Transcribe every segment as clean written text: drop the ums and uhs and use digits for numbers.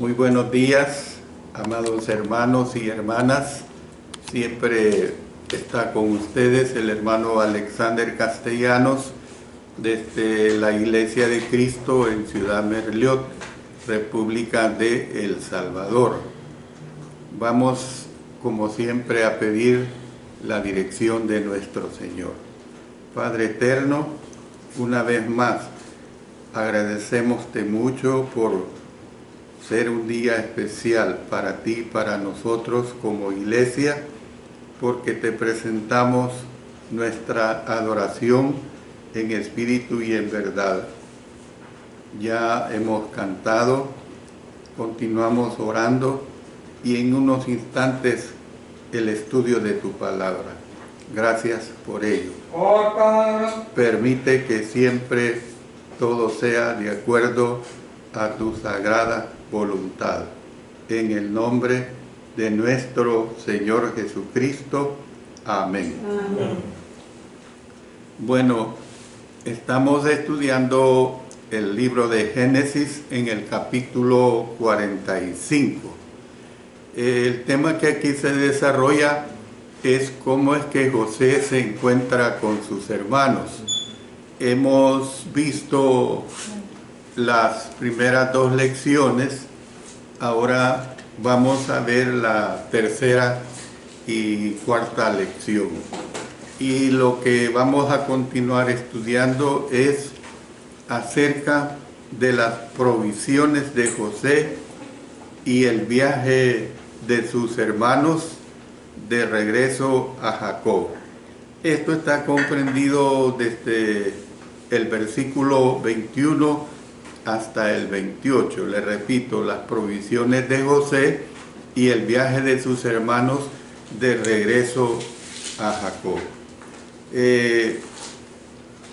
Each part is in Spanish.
Muy buenos días, amados hermanos y hermanas. Siempre está con ustedes el hermano Alexander Castellanos desde la Iglesia de Cristo en Ciudad Merliot, República de El Salvador. Vamos, como siempre, a pedir la dirección de nuestro Señor. Padre eterno, una vez más, agradecémoste mucho por ser un día especial para ti, para nosotros como iglesia, porque te presentamos nuestra adoración en espíritu y en verdad. Ya hemos cantado, continuamos orando y en unos instantes el estudio de tu palabra. Gracias por ello. Permite que siempre todo sea de acuerdo a tu sagrada voluntad. En el nombre de nuestro Señor Jesucristo. Amén. Amén. Bueno, estamos estudiando el libro de Génesis en el capítulo 45. El tema que aquí se desarrolla es cómo es que José se encuentra con sus hermanos. Hemos visto las primeras dos lecciones, ahora vamos a ver la tercera y cuarta lección. Y lo que vamos a continuar estudiando es acerca de las provisiones de José y el viaje de sus hermanos de regreso a Jacob. Esto está comprendido desde el versículo 21 hasta el 28. Le repito, las provisiones de José y el viaje de sus hermanos de regreso a Jacob.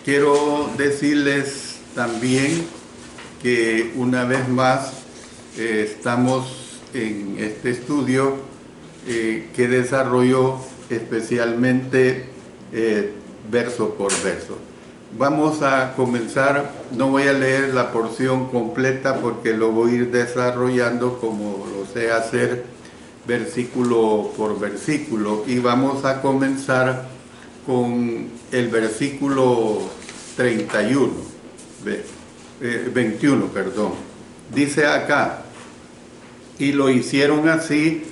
Quiero decirles también que una vez más estamos en este estudio que desarrollo especialmente verso por verso. Vamos a comenzar, no voy a leer la porción completa porque lo voy a ir desarrollando como lo sé hacer versículo por versículo, y vamos a comenzar con el versículo 21, perdón. Dice acá: y lo hicieron así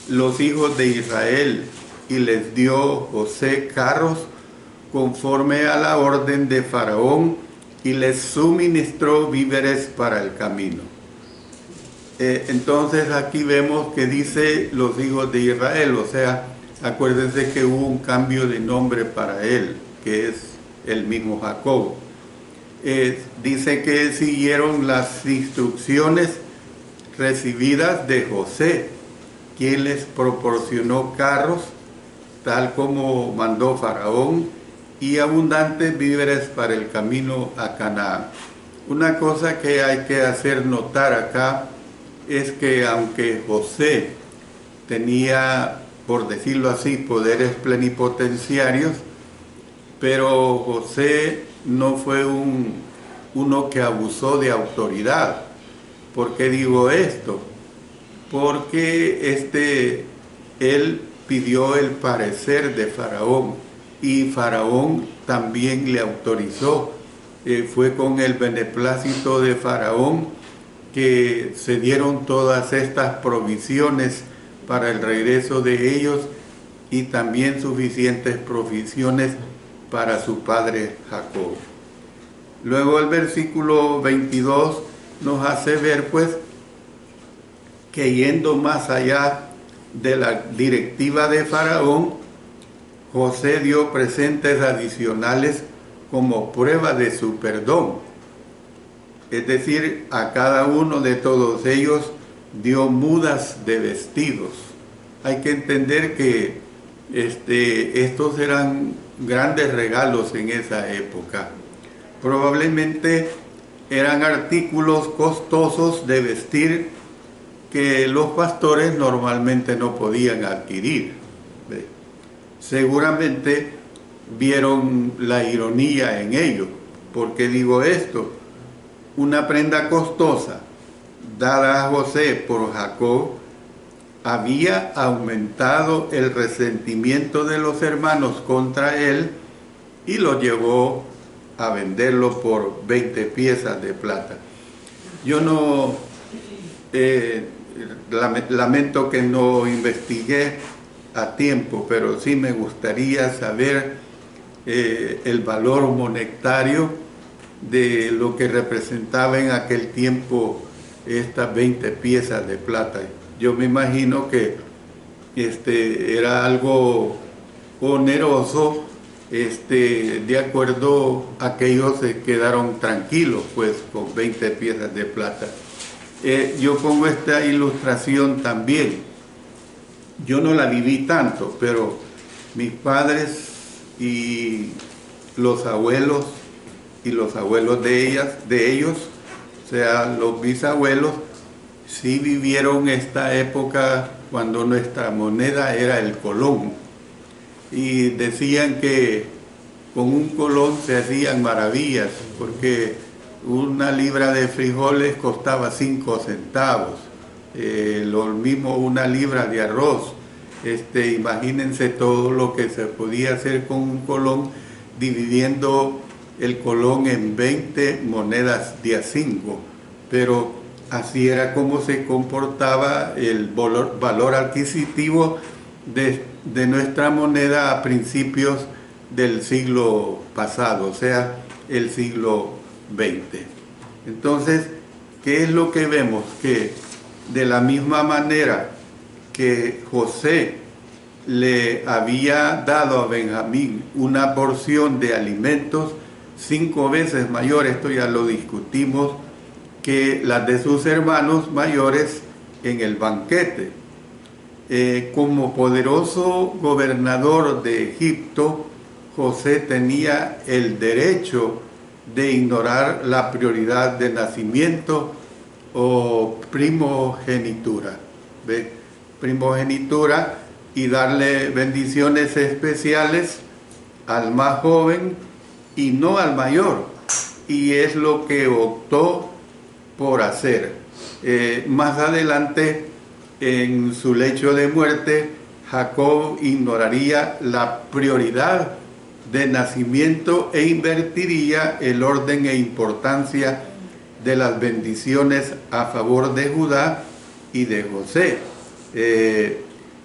los hijos de Israel, y les dio José carros conforme a la orden de Faraón, y les suministró víveres para el camino. Entonces aquí vemos que dice los hijos de Israel, o sea, acuérdense que hubo un cambio de nombre para él, que es el mismo Jacob. Dice que siguieron las instrucciones recibidas de José, quien les proporcionó carros, tal como mandó Faraón, y abundantes víveres para el camino a Canaán. Una cosa que hay que hacer notar acá es que aunque José tenía, por decirlo así, poderes plenipotenciarios, pero José no fue uno que abusó de autoridad. ¿Por qué digo esto? Porque él pidió el parecer de Faraón, y Faraón también le autorizó. Fue con el beneplácito de Faraón que se dieron todas estas provisiones para el regreso de ellos, y también suficientes provisiones para su padre Jacob. Luego el versículo 22 nos hace ver pues que, yendo más allá de la directiva de Faraón, José dio presentes adicionales como prueba de su perdón. Es decir, a cada uno de todos ellos dio mudas de vestidos. Hay que entender que estos eran grandes regalos en esa época. Probablemente eran artículos costosos de vestir que los pastores normalmente no podían adquirir. Seguramente vieron la ironía en ello. ¿Por qué digo esto? Una prenda costosa dada a José por Jacob había aumentado el resentimiento de los hermanos contra él y lo llevó a venderlo por 20 piezas de plata. Yo no lamento que no investigué a tiempo, pero sí me gustaría saber el valor monetario de lo que representaba en aquel tiempo estas 20 piezas de plata. Yo me imagino que era algo oneroso, de acuerdo a que ellos se quedaron tranquilos pues con 20 piezas de plata. Yo pongo esta ilustración también. Yo no la viví tanto, pero mis padres y los abuelos y los abuelos de ellos, o sea, los bisabuelos, sí vivieron esta época cuando nuestra moneda era el colón. Y decían que con un colón se hacían maravillas, porque una libra de frijoles costaba 5 centavos, lo mismo una libra de arroz. Imagínense todo lo que se podía hacer con un colón, dividiendo el colón en 20 monedas de a 5, pero así era como se comportaba el valor adquisitivo de nuestra moneda a principios del siglo pasado, o sea, el siglo XX. Entonces, ¿qué es lo que vemos? Que de la misma manera que José le había dado a Benjamín una porción de alimentos 5 veces mayor, esto ya lo discutimos, que las de sus hermanos mayores en el banquete. Como poderoso gobernador de Egipto, José tenía el derecho de ignorar la prioridad de nacimiento o primogenitura. ¿Ve? Primogenitura, y darle bendiciones especiales al más joven y no al mayor. Y es lo que optó por hacer. Más adelante, en su lecho de muerte, Jacob ignoraría la prioridad de nacimiento e invertiría el orden e importancia de las bendiciones a favor de Judá y de José.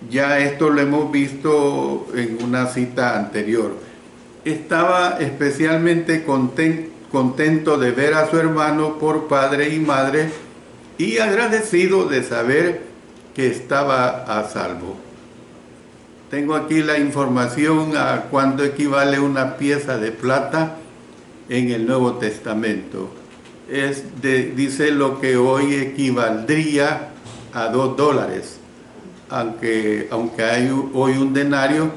Ya esto lo hemos visto en una cita anterior. Estaba especialmente contento de ver a su hermano por padre y madre y agradecido de saber que estaba a salvo. Tengo aquí la información a cuánto equivale una pieza de plata en el Nuevo Testamento. Dice lo que hoy equivaldría a $2, aunque hay hoy un denario.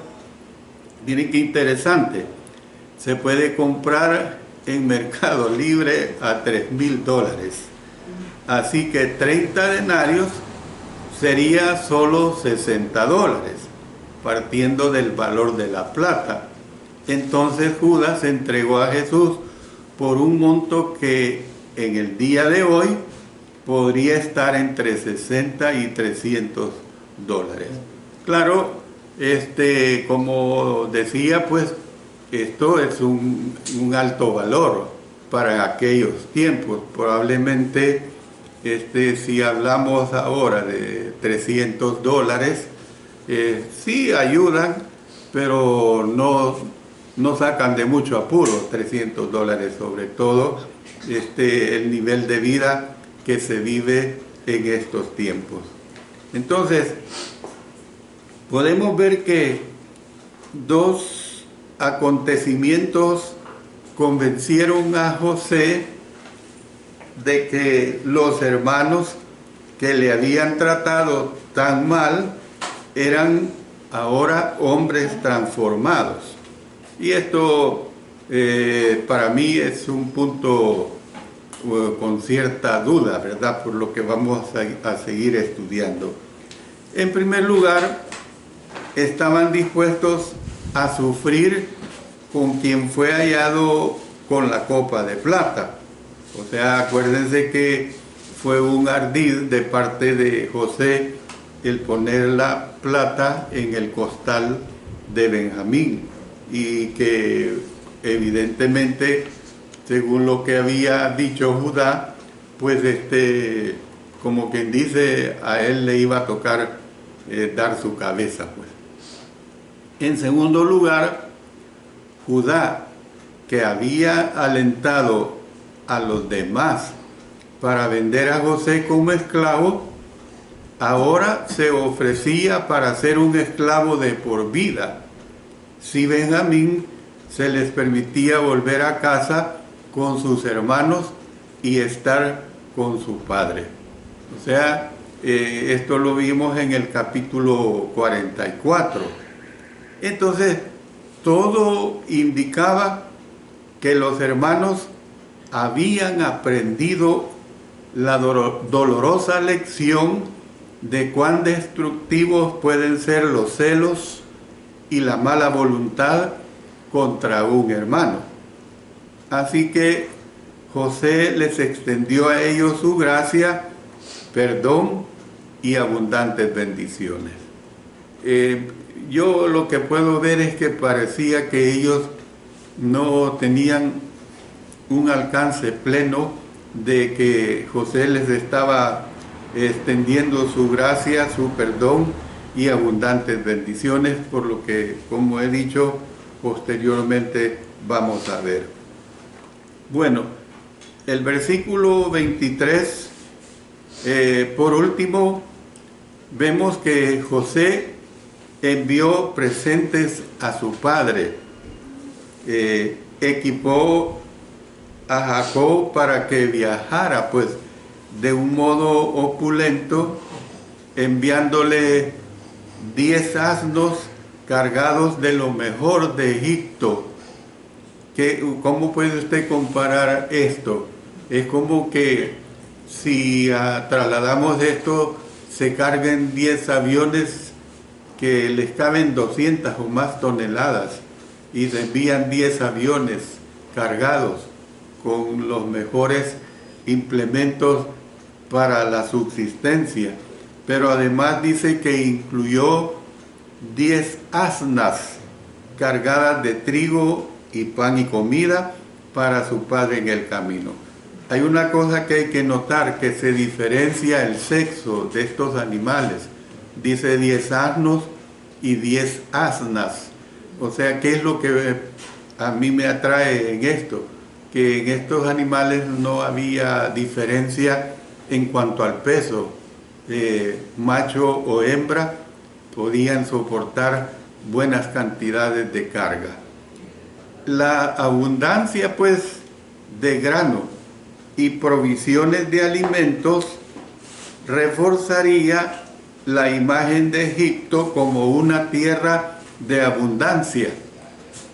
Miren qué interesante, se puede comprar en Mercado Libre a $3,000. Así que 30 denarios sería solo $60, partiendo del valor de la plata. Entonces Judas entregó a Jesús por un monto que en el día de hoy podría estar entre $60 y $300. Claro, como decía, pues esto es un alto valor para aquellos tiempos. Probablemente si hablamos ahora de $300, sí ayudan, pero no sacan de mucho apuro. $300, sobre todo el nivel de vida que se vive en estos tiempos. Entonces, podemos ver que dos acontecimientos convencieron a José de que los hermanos que le habían tratado tan mal eran ahora hombres transformados. Y esto para mí es un punto con cierta duda, ¿verdad? Por lo que vamos a seguir estudiando. En primer lugar, estaban dispuestos a sufrir con quien fue hallado con la copa de plata. O sea, acuérdense que fue un ardid de parte de José el poner la plata en el costal de Benjamín, y que evidentemente, según lo que había dicho Judá, pues como quien dice, a él le iba a tocar dar su cabeza, pues. En segundo lugar, Judá, que había alentado a los demás para vender a José como esclavo, ahora se ofrecía para ser un esclavo de por vida, si Benjamín se les permitía volver a casa con sus hermanos y estar con su padre. O sea, esto lo vimos en el capítulo 44. Entonces, todo indicaba que los hermanos habían aprendido la dolorosa lección de cuán destructivos pueden ser los celos y la mala voluntad contra un hermano. Así que José les extendió a ellos su gracia, perdón y abundantes bendiciones. Yo lo que puedo ver es que parecía que ellos no tenían un alcance pleno de que José les estaba extendiendo su gracia, su perdón y abundantes bendiciones, por lo que, como he dicho, posteriormente vamos a ver. Bueno, el versículo 23, por último, vemos que José envió presentes a su padre, equipó a Jacob para que viajara pues de un modo opulento, enviándole 10 asnos cargados de lo mejor de Egipto. ¿Cómo puede usted comparar esto? Es como que si trasladamos esto, se carguen 10 aviones que les caben 200 o más toneladas y se envían 10 aviones cargados con los mejores implementos para la subsistencia. Pero además dice que incluyó 10 asnas cargadas de trigo y pan y comida para su padre en el camino. Hay una cosa que hay que notar, que se diferencia el sexo de estos animales. Dice 10 asnos y 10 asnas. O sea, ¿qué es lo que a mí me atrae en esto? Que en estos animales no había diferencia en cuanto al peso. Macho o hembra podían soportar buenas cantidades de carga. La abundancia, pues, de grano y provisiones de alimentos reforzaría la imagen de Egipto como una tierra de abundancia,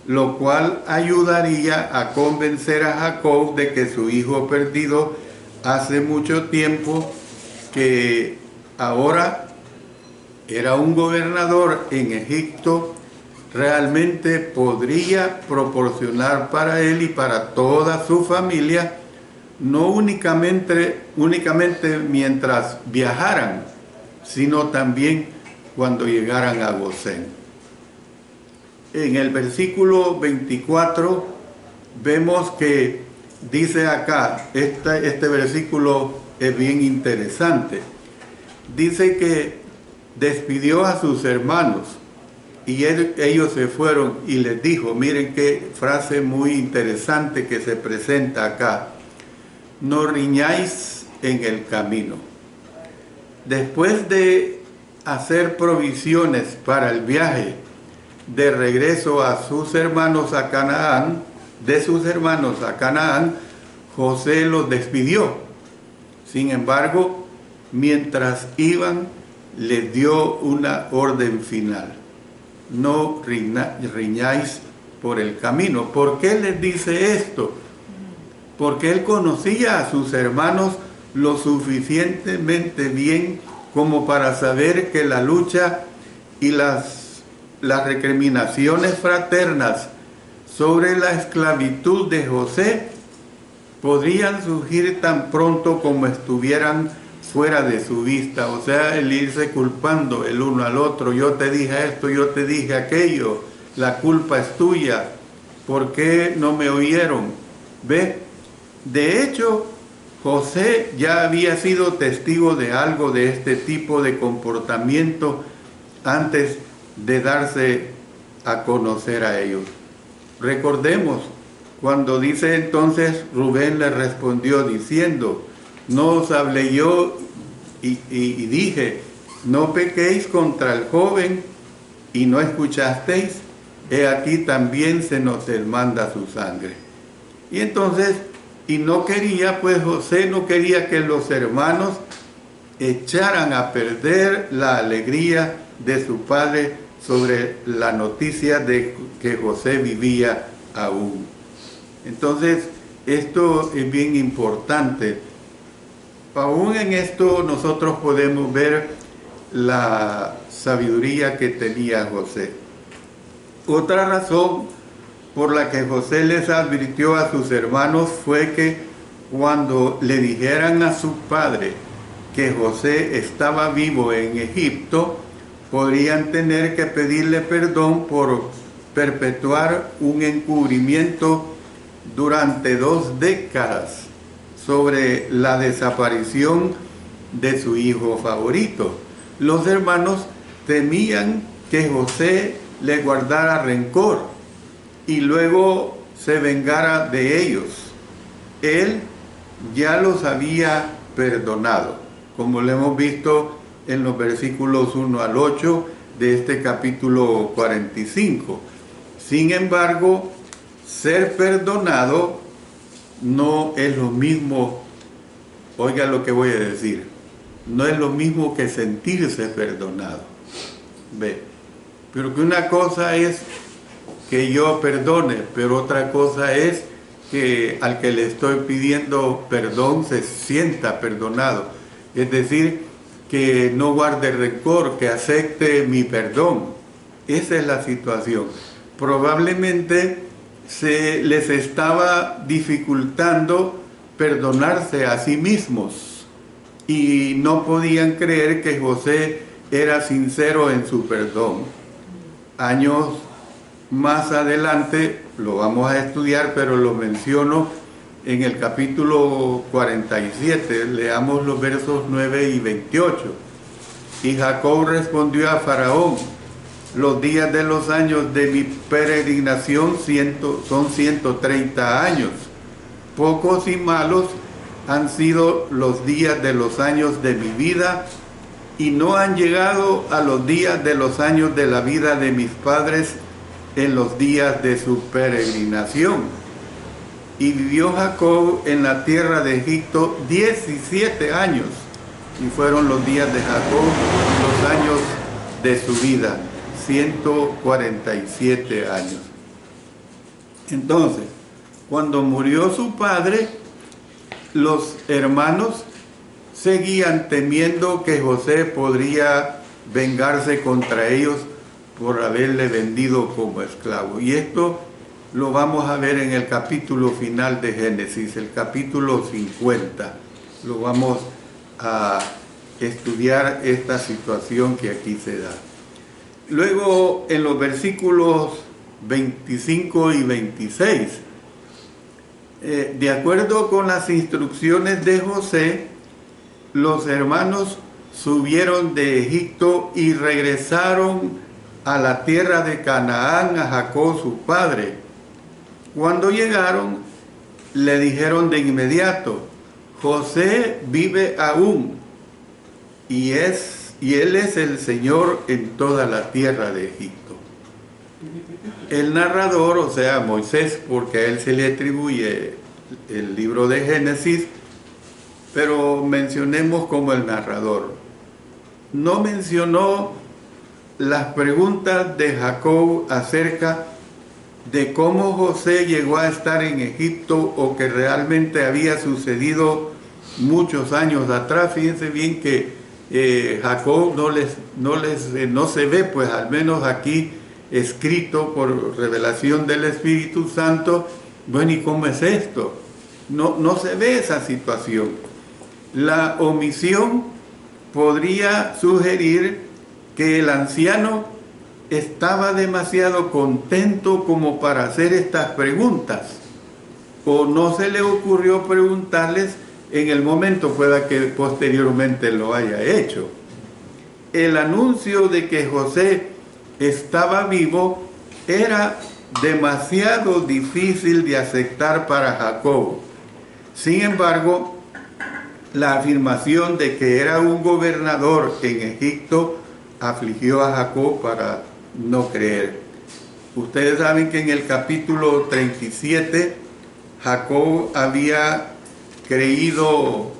lo cual ayudaría a convencer a Jacob de que su hijo perdido hace mucho tiempo, que ahora era un gobernador en Egipto, realmente podría proporcionar para él y para toda su familia, no únicamente mientras viajaran, sino también cuando llegaran a Gosén. En el versículo 24 vemos que dice acá, este versículo es bien interesante. Dice que despidió a sus hermanos y ellos se fueron y les dijo, miren qué frase muy interesante que se presenta acá: no riñáis en el camino. Después de hacer provisiones para el viaje de regreso a sus hermanos a Canaán, José los despidió. Sin embargo, mientras iban, les dio una orden final: no riñáis por el camino. ¿Por qué les dice esto? Porque él conocía a sus hermanos lo suficientemente bien como para saber que la lucha y las recriminaciones fraternas sobre la esclavitud de José podrían surgir tan pronto como estuvieran fuera de su vista, o sea, el irse culpando el uno al otro. Yo te dije esto, yo te dije aquello, la culpa es tuya, ¿por qué no me oyeron? ¿Ve? De hecho, José ya había sido testigo de algo de este tipo de comportamiento antes de darse a conocer a ellos. Recordemos, cuando dice entonces, Rubén le respondió diciendo, no os hablé yo y dije, no pequéis contra el joven y no escuchasteis, he aquí también se nos demanda su sangre. Y entonces, y no quería, pues José no quería que los hermanos echaran a perder la alegría de su padre sobre la noticia de que José vivía aún. Entonces, esto es bien importante. Aún en esto nosotros podemos ver la sabiduría que tenía José. Otra razón por la que José les advirtió a sus hermanos fue que cuando le dijeran a su padre que José estaba vivo en Egipto, podrían tener que pedirle perdón por perpetuar un encubrimiento durante 2 décadas sobre la desaparición de su hijo favorito. Los hermanos temían que José le guardara rencor y luego se vengara de ellos. Él ya los había perdonado, como lo hemos visto en los versículos 1 al 8 de este capítulo 45. Sin embargo, ser perdonado no es lo mismo, oiga lo que voy a decir, no es lo mismo que sentirse perdonado. Ve, pero que una cosa es que yo perdone, pero otra cosa es que al que le estoy pidiendo perdón se sienta perdonado. Es decir, que no guarde rencor, que acepte mi perdón. Esa es la situación. Probablemente se les estaba dificultando perdonarse a sí mismos y no podían creer que José era sincero en su perdón. Años más adelante lo vamos a estudiar, pero lo menciono en el capítulo 47, leamos los versos 9 y 28. Y Jacob respondió a Faraón, los días de los años de mi peregrinación son 130 años. Pocos y malos han sido los días de los años de mi vida y no han llegado a los días de los años de la vida de mis padres en los días de su peregrinación. Y vivió Jacob en la tierra de Egipto 17 años, y fueron los días de Jacob los años de su vida, 147 años. Entonces, cuando murió su padre, los hermanos seguían temiendo que José podría vengarse contra ellos por haberle vendido como esclavo. Y esto lo vamos a ver en el capítulo final de Génesis, el capítulo 50. Lo vamos a estudiar esta situación que aquí se da. Luego, en los versículos 25 y 26, de acuerdo con las instrucciones de José, los hermanos subieron de Egipto y regresaron a la tierra de Canaán a Jacob su padre. Cuando llegaron, le dijeron de inmediato, José vive aún y él es el Señor en toda la tierra de Egipto. El narrador, o sea Moisés, porque a él se le atribuye el libro de Génesis, pero mencionemos como el narrador, no mencionó las preguntas de Jacob acerca de cómo José llegó a estar en Egipto o que realmente había sucedido muchos años atrás. Fíjense bien que Jacob no se ve, pues al menos aquí escrito por revelación del Espíritu Santo. Bueno, ¿y cómo es esto? no se ve esa situación. La omisión podría sugerir que el anciano estaba demasiado contento como para hacer estas preguntas, o no se le ocurrió preguntarles en el momento, pueda que posteriormente lo haya hecho. El anuncio de que José estaba vivo era demasiado difícil de aceptar para Jacob. Sin embargo, la afirmación de que era un gobernador en Egipto afligió a Jacob para no creer. Ustedes saben que en el capítulo 37, Jacob había creído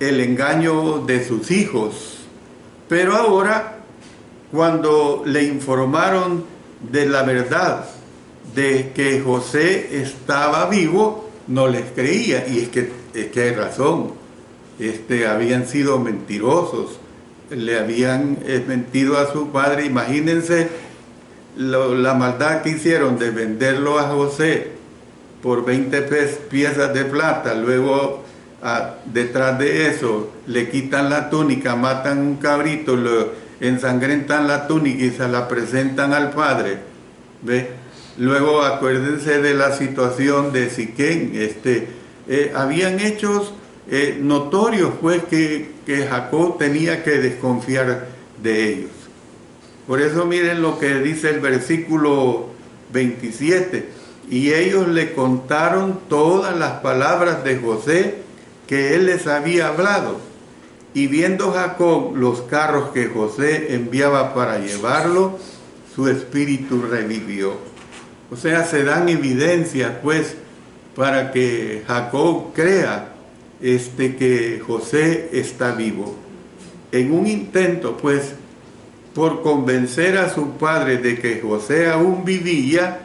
el engaño de sus hijos, pero ahora, cuando le informaron de la verdad de que José estaba vivo, no les creía. Y es que hay razón. Habían sido mentirosos, le habían mentido a su padre. Imagínense la maldad que hicieron de venderlo a José por 20 piezas de plata. Luego, detrás de eso, le quitan la túnica, matan un cabrito, ensangrentan la túnica y se la presentan al padre. ¿Ve? Luego acuérdense de la situación de Siquén. Habían hechos notorios, pues, que Jacob tenía que desconfiar de ellos. Por eso miren lo que dice el versículo 27. Y ellos le contaron todas las palabras de José que él les había hablado. Y viendo Jacob los carros que José enviaba para llevarlo, su espíritu revivió. O sea, se dan evidencias, pues, para que Jacob crea que José está vivo. En un intento, pues, por convencer a su padre de que José aún vivía,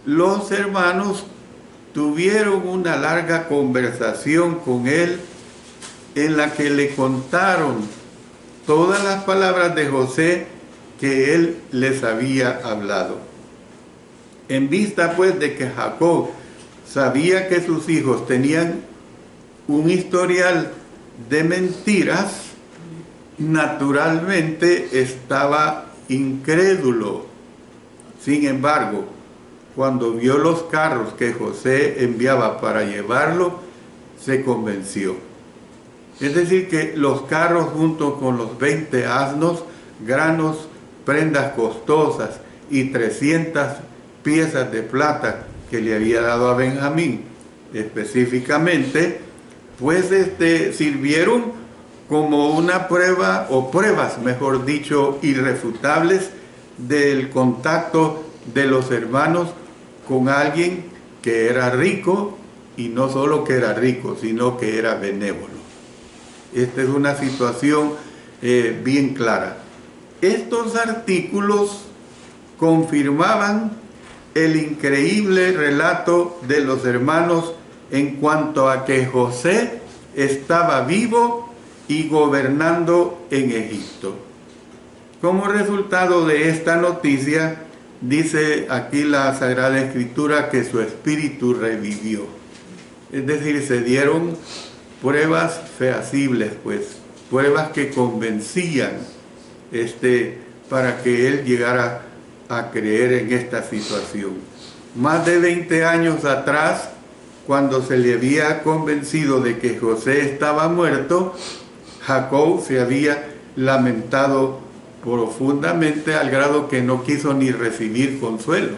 los hermanos tuvieron una larga conversación con él, en la que le contaron todas las palabras de José que él les había hablado. En vista, pues, de que Jacob sabía que sus hijos tenían un historial de mentiras, naturalmente estaba incrédulo. Sin embargo, cuando vio los carros que José enviaba para llevarlo, se convenció. Es decir, que los carros, junto con los 20 asnos, granos, prendas costosas y 300 piezas de plata que le había dado a Benjamín específicamente, pues sirvieron como una prueba, o pruebas, mejor dicho, irrefutables del contacto de los hermanos con alguien que era rico, y no solo que era rico, sino que era benévolo. Esta es una situación bien clara. Estos artículos confirmaban el increíble relato de los hermanos en cuanto a que José estaba vivo y gobernando en Egipto. Como resultado de esta noticia, dice aquí la Sagrada Escritura que su espíritu revivió. Es decir, se dieron pruebas fehacibles, pues, pruebas que convencían para que él llegara a creer en esta situación. Más de 20 años atrás, cuando se le había convencido de que José estaba muerto, Jacob se había lamentado profundamente al grado que no quiso ni recibir consuelo.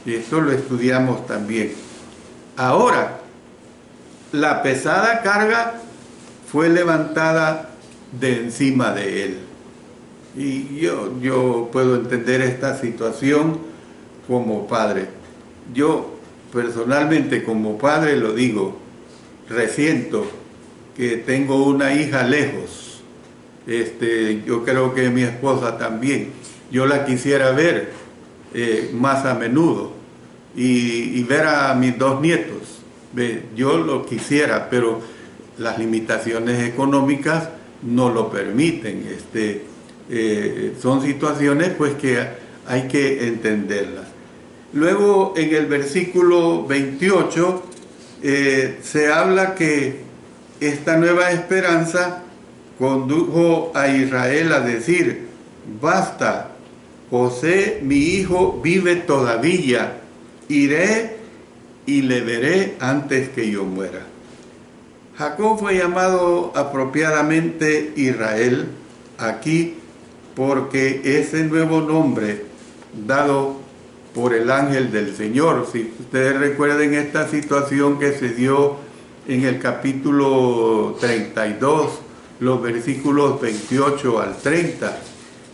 Y esto lo estudiamos también. Ahora, la pesada carga fue levantada de encima de él. Y yo puedo entender esta situación como padre. Yo personalmente como padre lo digo, resiento que tengo una hija lejos. Yo creo que mi esposa también. Yo la quisiera ver más a menudo y ver a mis 2 nietos. Yo lo quisiera, pero las limitaciones económicas no lo permiten. Son situaciones, pues, que hay que entenderlas. Luego, en el versículo 28, se habla que esta nueva esperanza condujo a Israel a decir: basta, José mi hijo vive todavía, iré y le veré antes que yo muera. Jacob fue llamado apropiadamente Israel aquí porque ese nuevo nombre dado por el ángel del Señor. Si ustedes recuerden esta situación que se dio en el capítulo 32, los versículos 28 al 30,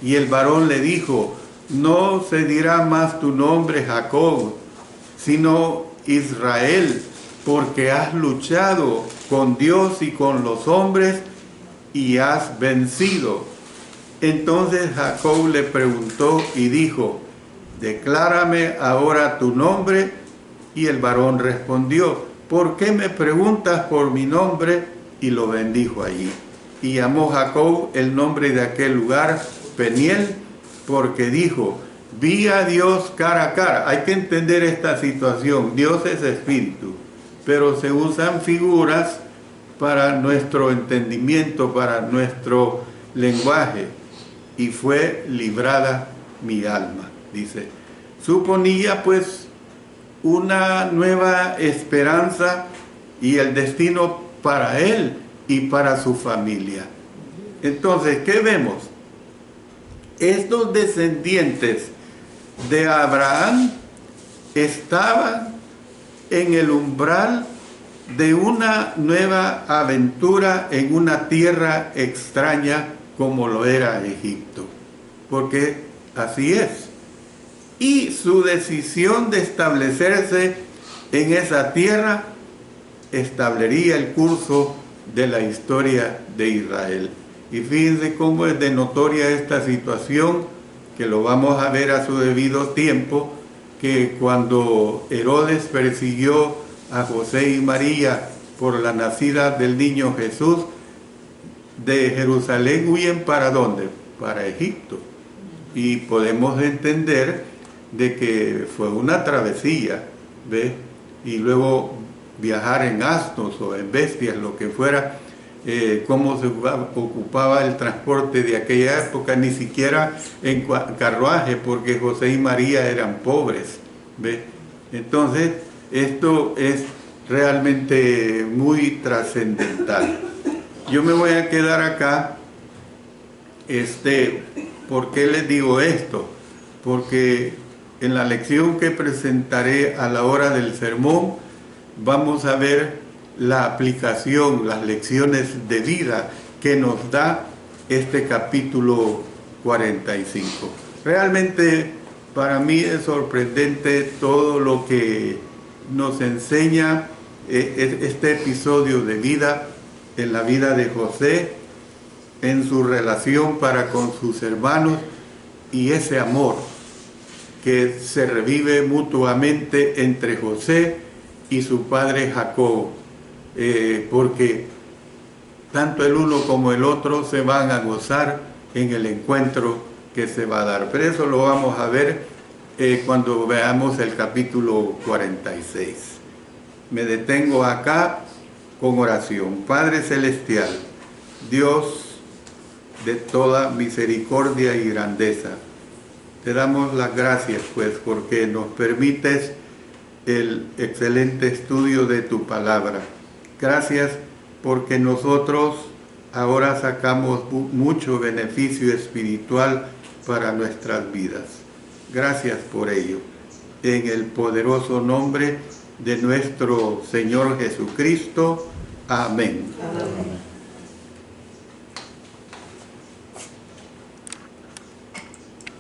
y el varón le dijo: no se dirá más tu nombre Jacob, sino Israel, porque has luchado con Dios y con los hombres y has vencido. Entonces Jacob le preguntó y dijo: declárame ahora tu nombre. Y el varón respondió: ¿por qué me preguntas por mi nombre? Y lo bendijo allí. Y llamó Jacob el nombre de aquel lugar Peniel, porque dijo: vi a Dios cara a cara. Hay que entender esta situación. Dios es espíritu, pero se usan figuras para nuestro entendimiento, para nuestro lenguaje. Y fue librada mi alma, dice. Suponía pues una nueva esperanza y el destino para él y para su familia. Entonces, ¿qué vemos? Estos descendientes de Abraham estaban en el umbral de una nueva aventura en una tierra extraña como lo era Egipto, porque así es. Y su decisión de establecerse en esa tierra establecería el curso de la historia de Israel. Y fíjense cómo es de notoria esta situación, que lo vamos a ver a su debido tiempo, que cuando Herodes persiguió a José y María por la nacida del niño Jesús, de Jerusalén huyen ¿para dónde? Para Egipto. Y podemos entender de que fue una travesía, ¿ves? Y luego viajar en asnos o en bestias, lo que fuera, cómo se ocupaba el transporte de aquella época, ni siquiera en carruaje, porque José y María eran pobres, ¿ves? Entonces, esto es realmente muy trascendental. Yo me voy a quedar acá. ¿Por qué les digo esto? Porque en la lección que presentaré a la hora del sermón vamos a ver la aplicación, las lecciones de vida que nos da este capítulo 45. Realmente para mí es sorprendente todo lo que nos enseña este episodio de vida, en la vida de José, en su relación para con sus hermanos y ese amor que se revive mutuamente entre José y su padre Jacob, porque tanto el uno como el otro se van a gozar en el encuentro que se va a dar. Pero eso lo vamos a ver cuando veamos el capítulo 46. Me detengo acá con oración. Padre Celestial, Dios de toda misericordia y grandeza, te damos las gracias pues porque nos permites el excelente estudio de tu palabra. Gracias porque nosotros ahora sacamos mucho beneficio espiritual para nuestras vidas. Gracias por ello. En el poderoso nombre de nuestro Señor Jesucristo. Amén. Amén.